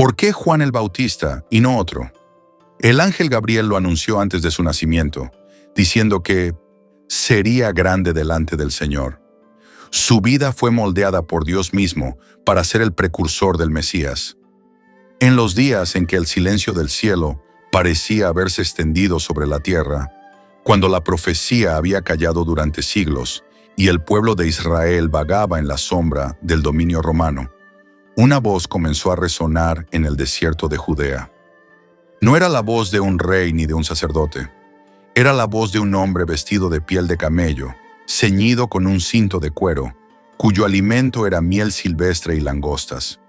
¿Por qué Juan el Bautista y no otro? El ángel Gabriel lo anunció antes de su nacimiento, diciendo que sería grande delante del Señor. Su vida fue moldeada por Dios mismo para ser el precursor del Mesías. En los días en que el silencio del cielo parecía haberse extendido sobre la tierra, cuando la profecía había callado durante siglos y el pueblo de Israel vagaba en la sombra del dominio romano, una voz comenzó a resonar en el desierto de Judea. No era la voz de un rey ni de un sacerdote. Era la voz de un hombre vestido de piel de camello, ceñido con un cinto de cuero, cuyo alimento era miel silvestre y langostas.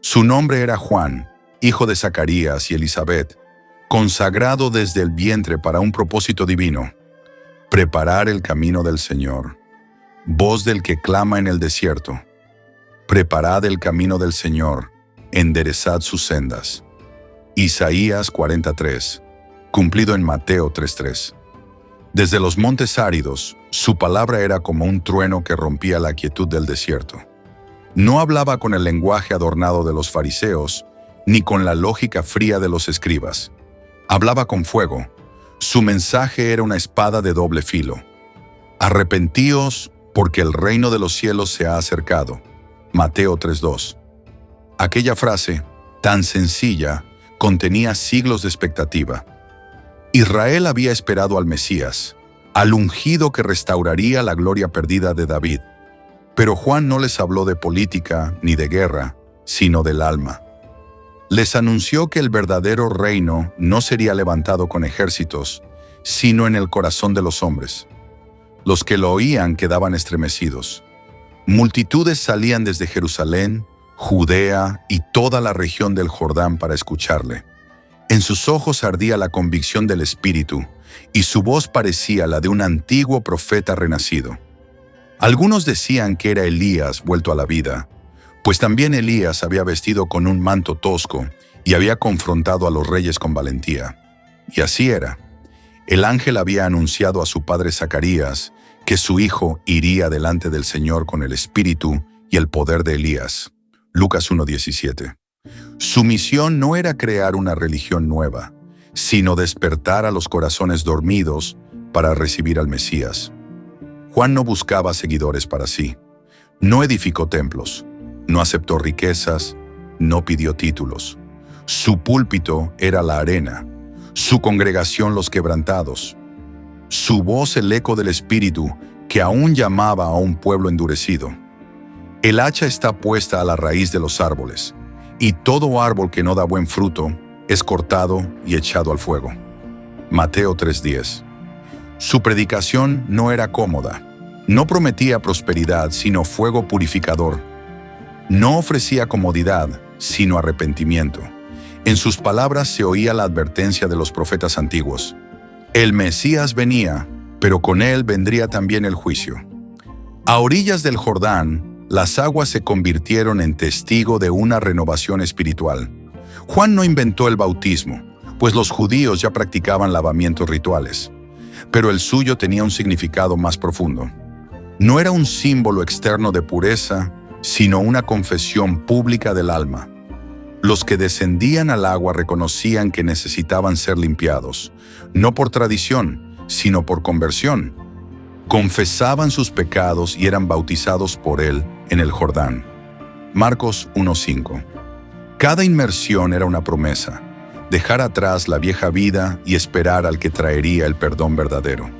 Su nombre era Juan, hijo de Zacarías y Elizabeth, consagrado desde el vientre para un propósito divino: preparar el camino del Señor. Voz del que clama en el desierto: preparad el camino del Señor, enderezad sus sendas. Isaías 43, cumplido en Mateo 3:3. Desde los montes áridos, su palabra era como un trueno que rompía la quietud del desierto. No hablaba con el lenguaje adornado de los fariseos, ni con la lógica fría de los escribas. Hablaba con fuego. Su mensaje era una espada de doble filo. Arrepentíos, porque el reino de los cielos se ha acercado. Mateo 3:2. Aquella frase, tan sencilla, contenía siglos de expectativa. Israel había esperado al Mesías, al ungido que restauraría la gloria perdida de David. Pero Juan no les habló de política ni de guerra, sino del alma. Les anunció que el verdadero reino no sería levantado con ejércitos, sino en el corazón de los hombres. Los que lo oían quedaban estremecidos. Multitudes salían desde Jerusalén, Judea y toda la región del Jordán para escucharle. En sus ojos ardía la convicción del Espíritu, y su voz parecía la de un antiguo profeta renacido. Algunos decían que era Elías vuelto a la vida, pues también Elías había vestido con un manto tosco y había confrontado a los reyes con valentía. Y así era. El ángel había anunciado a su padre Zacarías que su hijo iría delante del Señor con el espíritu y el poder de Elías. Lucas 1:17. Su misión no era crear una religión nueva, sino despertar a los corazones dormidos para recibir al Mesías. Juan no buscaba seguidores para sí. No edificó templos, no aceptó riquezas, no pidió títulos. Su púlpito era la arena, su congregación los quebrantados, su voz el eco del Espíritu que aún llamaba a un pueblo endurecido. El hacha está puesta a la raíz de los árboles, y todo árbol que no da buen fruto es cortado y echado al fuego. Mateo 3:10. Su predicación no era cómoda, no prometía prosperidad, sino fuego purificador. No ofrecía comodidad, sino arrepentimiento. En sus palabras se oía la advertencia de los profetas antiguos. El Mesías venía, pero con él vendría también el juicio. A orillas del Jordán, las aguas se convirtieron en testigo de una renovación espiritual. Juan no inventó el bautismo, pues los judíos ya practicaban lavamientos rituales, pero el suyo tenía un significado más profundo. No era un símbolo externo de pureza, sino una confesión pública del alma. Los que descendían al agua reconocían que necesitaban ser limpiados, no por tradición, sino por conversión. Confesaban sus pecados y eran bautizados por él en el Jordán. Marcos 1:5. Cada inmersión era una promesa: dejar atrás la vieja vida y esperar al que traería el perdón verdadero.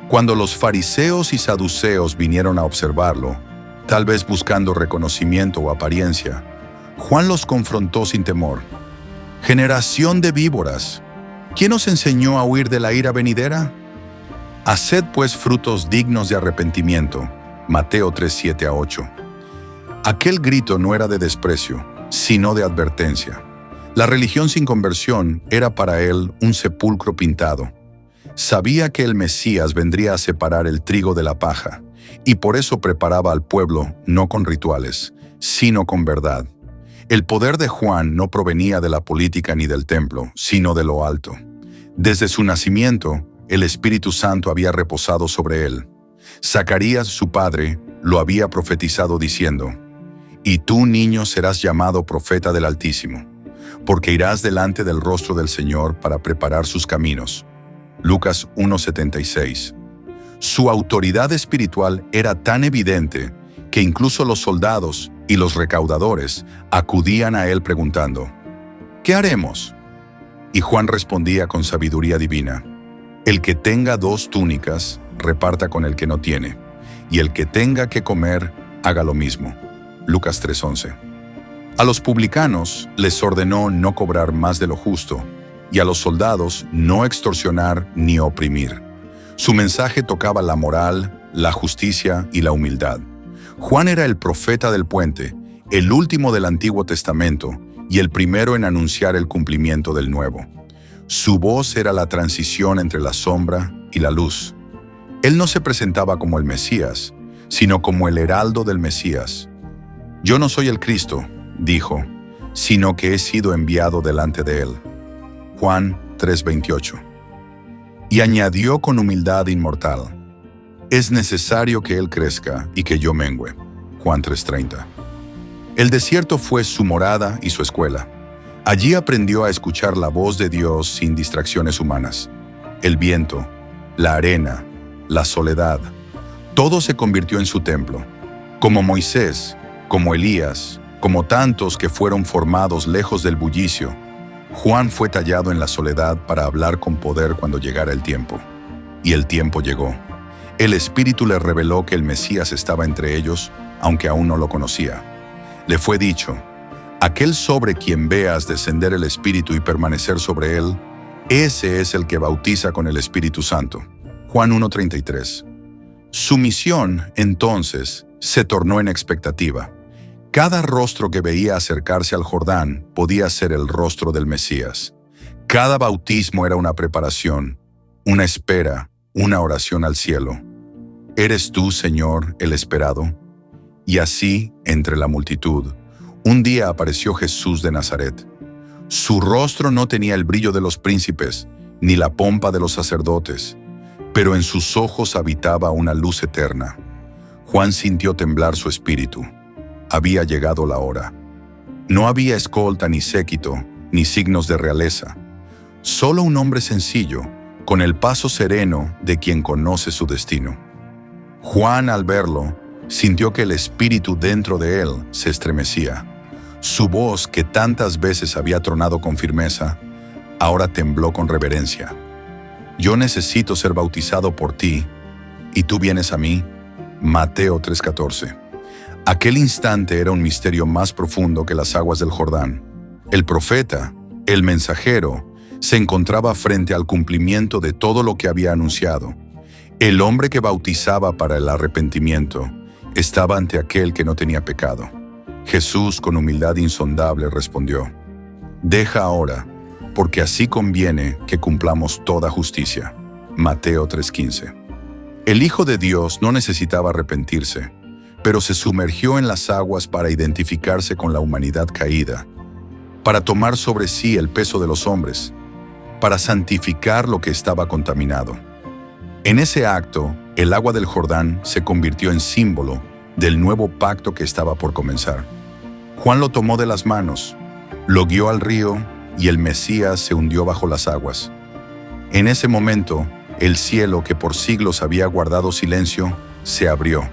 Cuando los fariseos y saduceos vinieron a observarlo, tal vez buscando reconocimiento o apariencia, Juan los confrontó sin temor. «Generación de víboras, ¿quién os enseñó a huir de la ira venidera? Haced pues frutos dignos de arrepentimiento». Mateo 3:7-8. Aquel grito no era de desprecio, sino de advertencia. La religión sin conversión era para él un sepulcro pintado. Sabía que el Mesías vendría a separar el trigo de la paja, y por eso preparaba al pueblo no con rituales, sino con verdad. El poder de Juan no provenía de la política ni del templo, sino de lo alto. Desde su nacimiento, el Espíritu Santo había reposado sobre él. Zacarías, su padre, lo había profetizado diciendo: «Y tú, niño, serás llamado profeta del Altísimo. porque irás delante del rostro del Señor para preparar sus caminos. Lucas 1:76. Su autoridad espiritual era tan evidente que incluso los soldados y los recaudadores acudían a él preguntando: ¿qué haremos? Y Juan respondía con sabiduría divina: el que tenga 2 túnicas, reparta con el que no tiene, y el que tenga que comer, haga lo mismo. Lucas 3:11. A los publicanos les ordenó no cobrar más de lo justo, y a los soldados no extorsionar ni oprimir. Su mensaje tocaba la moral, la justicia y la humildad. Juan era el profeta del puente, el último del Antiguo Testamento y el primero en anunciar el cumplimiento del Nuevo. Su voz era la transición entre la sombra y la luz. Él no se presentaba como el Mesías, sino como el heraldo del Mesías. Yo no soy el Cristo, dijo, sino que he sido enviado delante de él. Juan 3:28. Y añadió con humildad inmortal: es necesario que él crezca y que yo mengüe. Juan 3:30. El desierto fue su morada y su escuela. Allí aprendió a escuchar la voz de Dios sin distracciones humanas. El viento, la arena, la soledad, todo se convirtió en su templo. Como Moisés, como Elías, como tantos que fueron formados lejos del bullicio, Juan fue tallado en la soledad para hablar con poder cuando llegara el tiempo. Y el tiempo llegó. El Espíritu le reveló que el Mesías estaba entre ellos, aunque aún no lo conocía. Le fue dicho: aquel sobre quien veas descender el Espíritu y permanecer sobre él, ese es el que bautiza con el Espíritu Santo. Juan 1:33. Su misión, entonces, se tornó en expectativa. Cada rostro que veía acercarse al Jordán podía ser el rostro del Mesías. Cada bautismo era una preparación, una espera, una oración al cielo. ¿Eres tú, Señor, el esperado? Y así, entre la multitud, un día apareció Jesús de Nazaret. Su rostro no tenía el brillo de los príncipes, ni la pompa de los sacerdotes, pero en sus ojos habitaba una luz eterna. Juan sintió temblar su espíritu. Había llegado la hora. No había escolta ni séquito, ni signos de realeza. Solo un hombre sencillo, con el paso sereno de quien conoce su destino. Juan, al verlo, sintió que el espíritu dentro de él se estremecía. Su voz, que tantas veces había tronado con firmeza, ahora tembló con reverencia. Yo necesito ser bautizado por ti, ¿y tú vienes a mí? Mateo 3:14. Aquel instante era un misterio más profundo que las aguas del Jordán. El profeta, el mensajero, se encontraba frente al cumplimiento de todo lo que había anunciado. El hombre que bautizaba para el arrepentimiento estaba ante aquel que no tenía pecado. Jesús, con humildad insondable, respondió: deja ahora, porque así conviene que cumplamos toda justicia. Mateo 3:15. El Hijo de Dios no necesitaba arrepentirse, pero se sumergió en las aguas para identificarse con la humanidad caída, para tomar sobre sí el peso de los hombres, para santificar lo que estaba contaminado. En ese acto, el agua del Jordán se convirtió en símbolo del nuevo pacto que estaba por comenzar. Juan lo tomó de las manos, lo guió al río y el Mesías se hundió bajo las aguas. En ese momento, el cielo, que por siglos había guardado silencio, se abrió,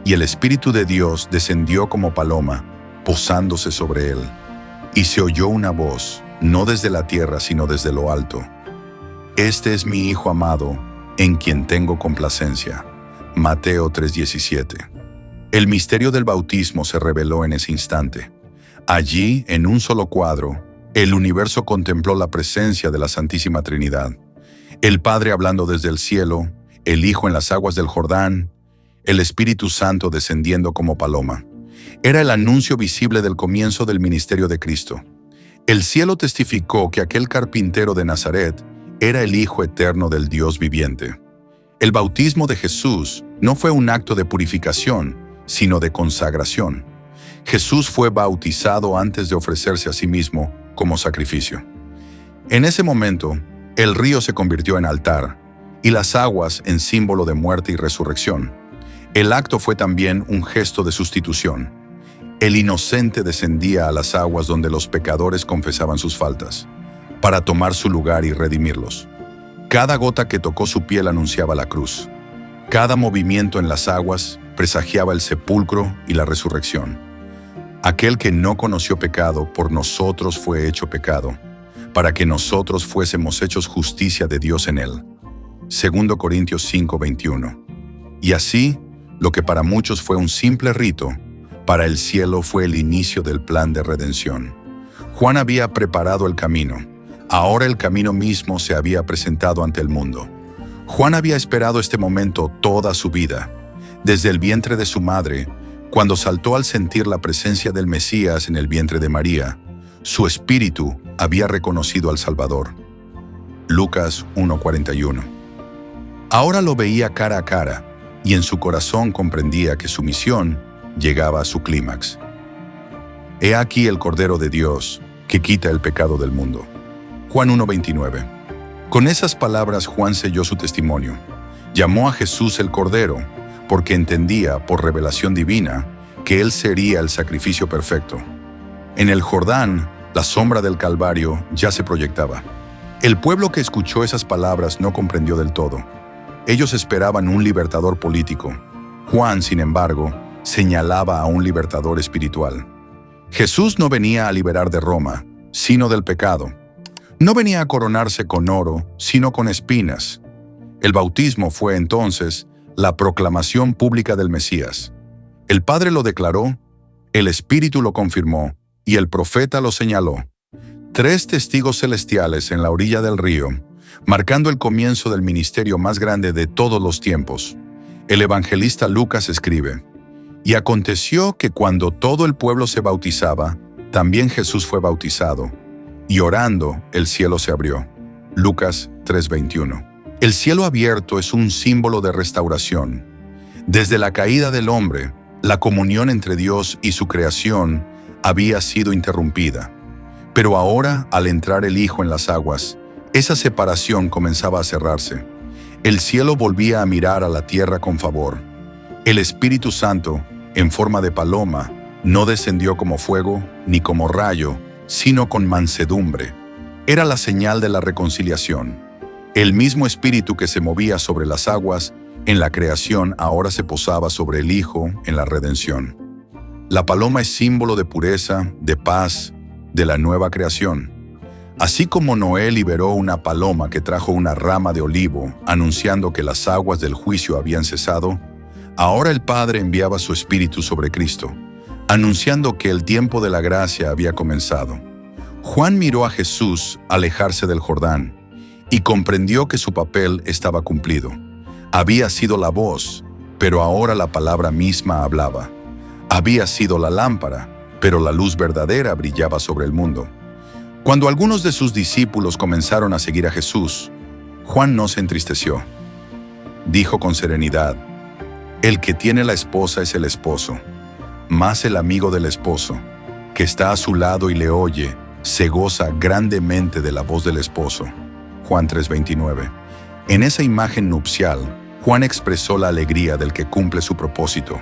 y el Espíritu de Dios descendió como paloma, posándose sobre él. Y se oyó una voz, no desde la tierra, sino desde lo alto: este es mi Hijo amado, en quien tengo complacencia. Mateo 3:17. El misterio del bautismo se reveló en ese instante. Allí, en un solo cuadro, el universo contempló la presencia de la Santísima Trinidad. El Padre hablando desde el cielo, el Hijo en las aguas del Jordán, el Espíritu Santo descendiendo como paloma. Era el anuncio visible del comienzo del ministerio de Cristo. El cielo testificó que aquel carpintero de Nazaret era el Hijo eterno del Dios viviente. El bautismo de Jesús no fue un acto de purificación, sino de consagración. Jesús fue bautizado antes de ofrecerse a sí mismo como sacrificio. En ese momento, el río se convirtió en altar y las aguas en símbolo de muerte y resurrección. El acto fue también un gesto de sustitución. El inocente descendía a las aguas donde los pecadores confesaban sus faltas, para tomar su lugar y redimirlos. Cada gota que tocó su piel anunciaba la cruz. Cada movimiento en las aguas presagiaba el sepulcro y la resurrección. Aquel que no conoció pecado, por nosotros fue hecho pecado, para que nosotros fuésemos hechos justicia de Dios en él. 2 Corintios 5:21. Y así, lo que para muchos fue un simple rito, para el cielo fue el inicio del plan de redención. Juan había preparado el camino. Ahora el camino mismo se había presentado ante el mundo. Juan había esperado este momento toda su vida. Desde el vientre de su madre, cuando saltó al sentir la presencia del Mesías en el vientre de María, su espíritu había reconocido al Salvador. Lucas 1:41. Ahora lo veía cara a cara, y en su corazón comprendía que su misión llegaba a su clímax. He aquí el Cordero de Dios, que quita el pecado del mundo. Juan 1:29. Con esas palabras Juan selló su testimonio. Llamó a Jesús el Cordero, porque entendía, por revelación divina, que Él sería el sacrificio perfecto. En el Jordán, la sombra del Calvario ya se proyectaba. El pueblo que escuchó esas palabras no comprendió del todo. Ellos esperaban un libertador político. Juan, sin embargo, señalaba a un libertador espiritual. Jesús no venía a liberar de Roma, sino del pecado. No venía a coronarse con oro, sino con espinas. El bautismo fue entonces la proclamación pública del Mesías. El Padre lo declaró, el Espíritu lo confirmó y el profeta lo señaló. 3 testigos celestiales en la orilla del río, marcando el comienzo del ministerio más grande de todos los tiempos. El evangelista Lucas escribe: Y aconteció que cuando todo el pueblo se bautizaba, también Jesús fue bautizado, y orando el cielo se abrió. Lucas 3:21. El cielo abierto es un símbolo de restauración. Desde la caída del hombre, la comunión entre Dios y su creación había sido interrumpida. Pero ahora, al entrar el Hijo en las aguas, esa separación comenzaba a cerrarse. El cielo volvía a mirar a la tierra con favor. El Espíritu Santo, en forma de paloma, no descendió como fuego ni como rayo, sino con mansedumbre. Era la señal de la reconciliación. El mismo Espíritu que se movía sobre las aguas en la creación ahora se posaba sobre el Hijo en la redención. La paloma es símbolo de pureza, de paz, de la nueva creación. Así como Noé liberó una paloma que trajo una rama de olivo, anunciando que las aguas del juicio habían cesado, ahora el Padre enviaba su Espíritu sobre Cristo, anunciando que el tiempo de la gracia había comenzado. Juan miró a Jesús alejarse del Jordán y comprendió que su papel estaba cumplido. Había sido la voz, pero ahora la palabra misma hablaba. Había sido la lámpara, pero la luz verdadera brillaba sobre el mundo. Cuando algunos de sus discípulos comenzaron a seguir a Jesús, Juan no se entristeció. Dijo con serenidad: El que tiene la esposa es el esposo, mas el amigo del esposo, que está a su lado y le oye, se goza grandemente de la voz del esposo. Juan 3:29. En esa imagen nupcial, Juan expresó la alegría del que cumple su propósito.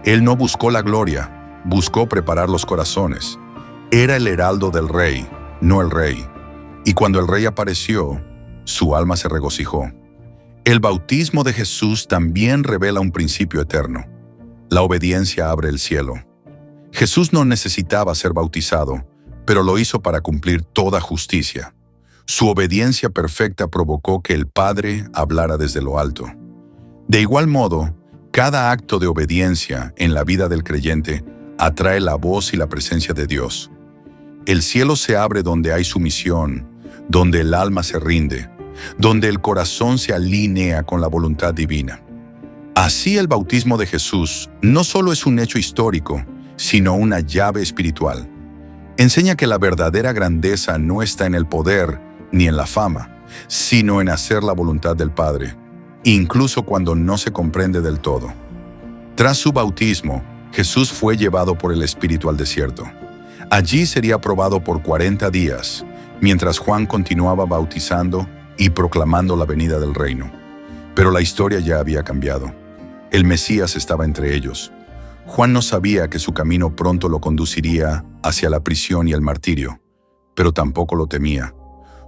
Él no buscó la gloria, buscó preparar los corazones. Era el heraldo del rey, no el rey. Y cuando el rey apareció, su alma se regocijó. El bautismo de Jesús también revela un principio eterno. La obediencia abre el cielo. Jesús no necesitaba ser bautizado, pero lo hizo para cumplir toda justicia. Su obediencia perfecta provocó que el Padre hablara desde lo alto. De igual modo, cada acto de obediencia en la vida del creyente atrae la voz y la presencia de Dios. El cielo se abre donde hay sumisión, donde el alma se rinde, donde el corazón se alinea con la voluntad divina. Así el bautismo de Jesús no solo es un hecho histórico, sino una llave espiritual. Enseña que la verdadera grandeza no está en el poder ni en la fama, sino en hacer la voluntad del Padre, incluso cuando no se comprende del todo. Tras su bautismo, Jesús fue llevado por el Espíritu al desierto. Allí sería probado por 40 días, mientras Juan continuaba bautizando y proclamando la venida del reino. Pero la historia ya había cambiado. El Mesías estaba entre ellos. Juan no sabía que su camino pronto lo conduciría hacia la prisión y el martirio, pero tampoco lo temía.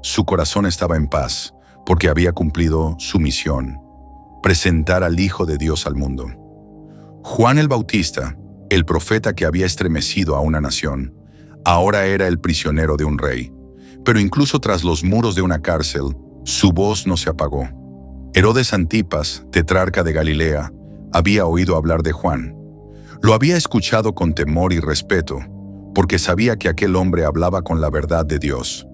Su corazón estaba en paz, porque había cumplido su misión: presentar al Hijo de Dios al mundo. Juan el Bautista, el profeta que había estremecido a una nación, ahora era el prisionero de un rey. Pero incluso tras los muros de una cárcel, su voz no se apagó. Herodes Antipas, tetrarca de Galilea, había oído hablar de Juan. Lo había escuchado con temor y respeto, porque sabía que aquel hombre hablaba con la verdad de Dios.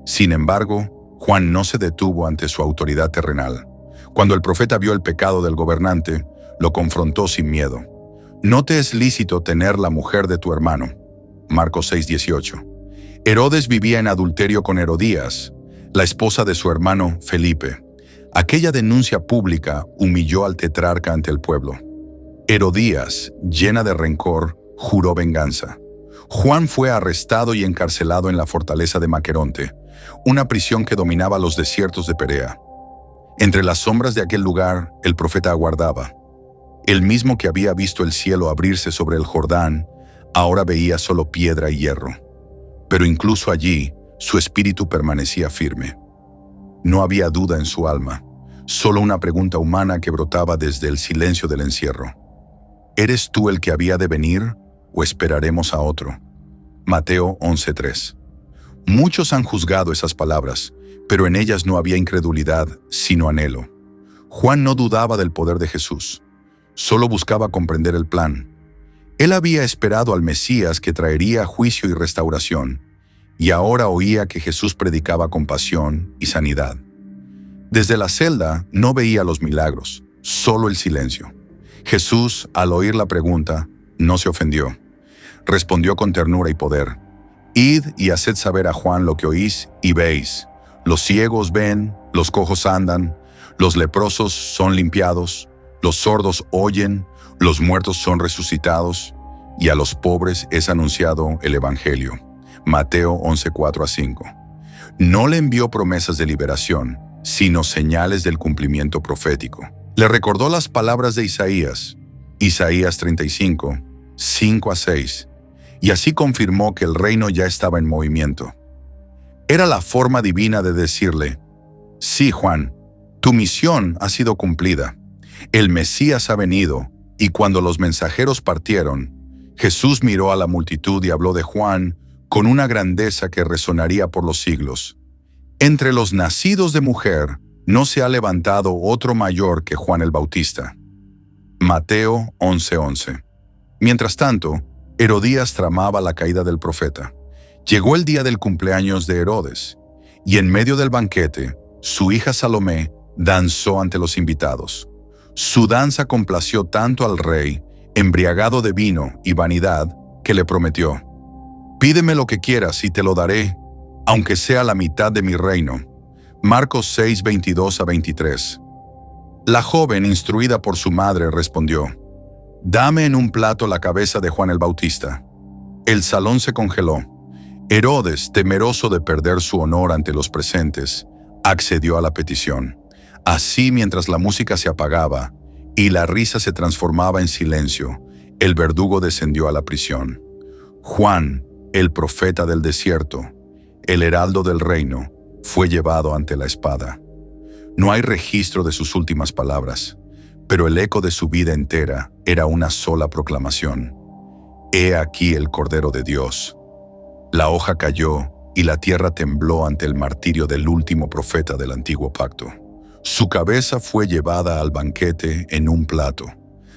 Sin embargo, Juan no se detuvo ante su autoridad terrenal. Cuando el profeta vio el pecado del gobernante, lo confrontó sin miedo. «No te es lícito tener la mujer de tu hermano». Marcos 6:18. Herodes vivía en adulterio con Herodías, la esposa de su hermano Felipe. Aquella denuncia pública humilló al tetrarca ante el pueblo. Herodías, llena de rencor, juró venganza. Juan fue arrestado y encarcelado en la fortaleza de Maqueronte, una prisión que dominaba los desiertos de Perea. Entre las sombras de aquel lugar, el profeta aguardaba. El mismo que había visto el cielo abrirse sobre el Jordán, ahora veía solo piedra y hierro. Pero incluso allí, su espíritu permanecía firme. No había duda en su alma, solo una pregunta humana que brotaba desde el silencio del encierro. ¿Eres tú el que había de venir o esperaremos a otro? Mateo 11:3. Muchos han juzgado esas palabras, pero en ellas no había incredulidad, sino anhelo. Juan no dudaba del poder de Jesús, solo buscaba comprender el plan. Él había esperado al Mesías que traería juicio y restauración, y ahora oía que Jesús predicaba compasión y sanidad. Desde la celda no veía los milagros, solo el silencio. Jesús, al oír la pregunta, no se ofendió. Respondió con ternura y poder: «Id y haced saber a Juan lo que oís y veis. Los ciegos ven, los cojos andan, los leprosos son limpiados, los sordos oyen, los muertos son resucitados, y a los pobres es anunciado el Evangelio». Mateo 11:4-5. No le envió promesas de liberación, sino señales del cumplimiento profético. Le recordó las palabras de Isaías 35, 5-6, y así confirmó que el reino ya estaba en movimiento. Era la forma divina de decirle: «Sí, Juan, tu misión ha sido cumplida. El Mesías ha venido», y cuando los mensajeros partieron, Jesús miró a la multitud y habló de Juan con una grandeza que resonaría por los siglos. «Entre los nacidos de mujer no se ha levantado otro mayor que Juan el Bautista». Mateo 11:11. Mientras tanto, Herodías tramaba la caída del profeta. Llegó el día del cumpleaños de Herodes, y en medio del banquete, su hija Salomé danzó ante los invitados. Su danza complació tanto al rey, embriagado de vino y vanidad, que le prometió: «Pídeme lo que quieras y te lo daré, aunque sea la mitad de mi reino». Marcos 6:22-23. La joven, instruida por su madre, respondió: «Dame en un plato la cabeza de Juan el Bautista». El salón se congeló. Herodes, temeroso de perder su honor ante los presentes, accedió a la petición. Así, mientras la música se apagaba y la risa se transformaba en silencio, el verdugo descendió a la prisión. Juan, el profeta del desierto, el heraldo del reino, fue llevado ante la espada. No hay registro de sus últimas palabras, pero el eco de su vida entera era una sola proclamación: «He aquí el Cordero de Dios». La hoja cayó y la tierra tembló ante el martirio del último profeta del antiguo pacto. Su cabeza fue llevada al banquete en un plato,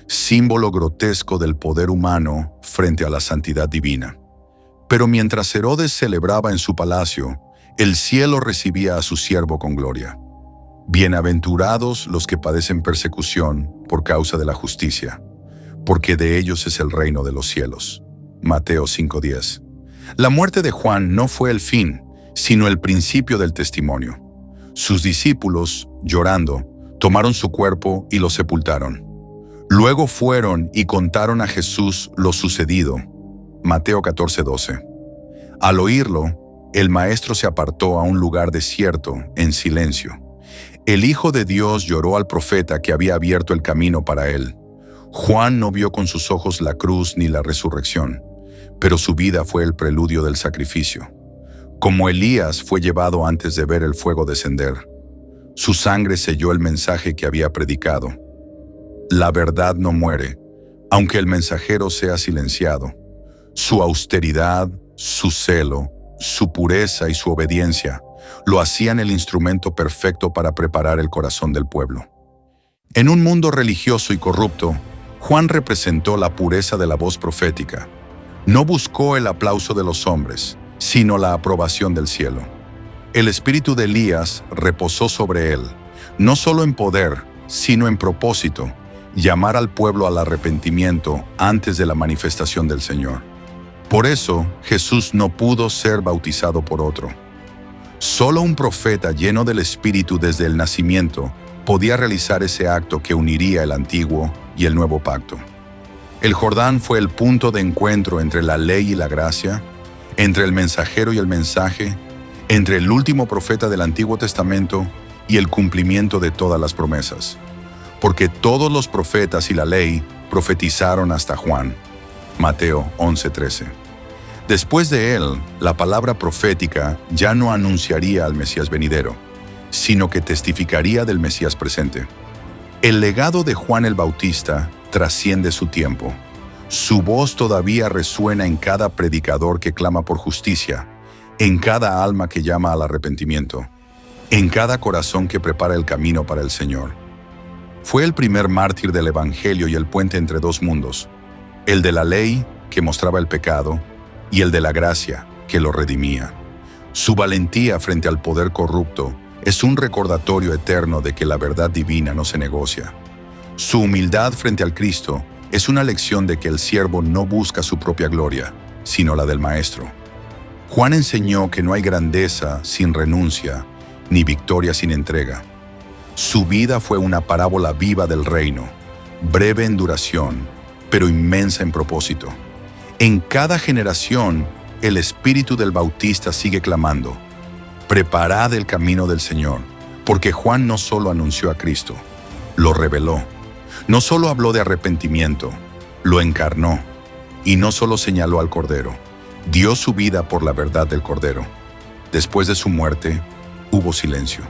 símbolo grotesco del poder humano frente a la santidad divina. Pero mientras Herodes celebraba en su palacio, el cielo recibía a su siervo con gloria. Bienaventurados los que padecen persecución por causa de la justicia, porque de ellos es el reino de los cielos. Mateo 5:10. La muerte de Juan no fue el fin, sino el principio del testimonio. Sus discípulos, llorando, tomaron su cuerpo y lo sepultaron. Luego fueron y contaron a Jesús lo sucedido. Mateo 14:12. Al oírlo, el maestro se apartó a un lugar desierto, en silencio. El Hijo de Dios lloró al profeta que había abierto el camino para él. Juan no vio con sus ojos la cruz ni la resurrección, pero su vida fue el preludio del sacrificio. Como Elías fue llevado antes de ver el fuego descender, su sangre selló el mensaje que había predicado. La verdad no muere, aunque el mensajero sea silenciado. Su austeridad, su celo, su pureza y su obediencia lo hacían el instrumento perfecto para preparar el corazón del pueblo. En un mundo religioso y corrupto, Juan representó la pureza de la voz profética. No buscó el aplauso de los hombres, sino la aprobación del cielo. El espíritu de Elías reposó sobre él, no solo en poder, sino en propósito, llamar al pueblo al arrepentimiento antes de la manifestación del Señor. Por eso, Jesús no pudo ser bautizado por otro. Solo un profeta lleno del Espíritu desde el nacimiento podía realizar ese acto que uniría el antiguo y el nuevo pacto. El Jordán fue el punto de encuentro entre la ley y la gracia, entre el mensajero y el mensaje, entre el último profeta del Antiguo Testamento y el cumplimiento de todas las promesas. Porque todos los profetas y la ley profetizaron hasta Juan. Mateo 11:13. Después de él, la palabra profética ya no anunciaría al Mesías venidero, sino que testificaría del Mesías presente. El legado de Juan el Bautista trasciende su tiempo. Su voz todavía resuena en cada predicador que clama por justicia, en cada alma que llama al arrepentimiento, en cada corazón que prepara el camino para el Señor. Fue el primer mártir del Evangelio y el puente entre dos mundos, el de la ley, que mostraba el pecado, y el de la gracia, que lo redimía. Su valentía frente al poder corrupto es un recordatorio eterno de que la verdad divina no se negocia. Su humildad frente al Cristo es una lección de que el siervo no busca su propia gloria, sino la del Maestro. Juan enseñó que no hay grandeza sin renuncia, ni victoria sin entrega. Su vida fue una parábola viva del reino, breve en duración, pero inmensa en propósito. En cada generación, el espíritu del Bautista sigue clamando: preparad el camino del Señor, porque Juan no solo anunció a Cristo, lo reveló. No solo habló de arrepentimiento, lo encarnó. Y no solo señaló al Cordero, dio su vida por la verdad del Cordero. Después de su muerte, hubo silencio.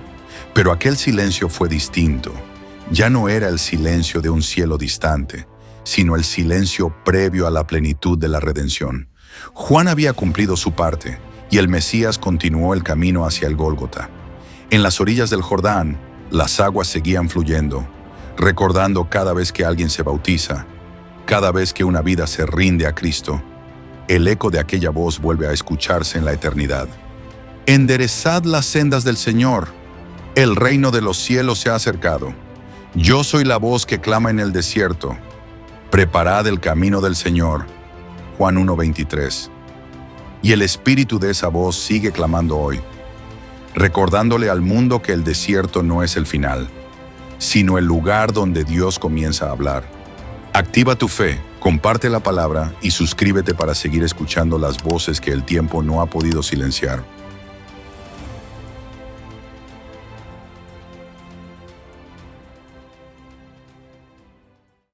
Pero aquel silencio fue distinto. Ya no era el silencio de un cielo distante, sino el silencio previo a la plenitud de la redención. Juan había cumplido su parte, y el Mesías continuó el camino hacia el Gólgota. En las orillas del Jordán, las aguas seguían fluyendo, recordando cada vez que alguien se bautiza, cada vez que una vida se rinde a Cristo, el eco de aquella voz vuelve a escucharse en la eternidad. Enderezad las sendas del Señor, el reino de los cielos se ha acercado. Yo soy la voz que clama en el desierto, preparad el camino del Señor. Juan 1:23. Y el espíritu de esa voz sigue clamando hoy, recordándole al mundo que el desierto no es el final, sino el lugar donde Dios comienza a hablar. Activa tu fe, comparte la palabra y suscríbete para seguir escuchando las voces que el tiempo no ha podido silenciar.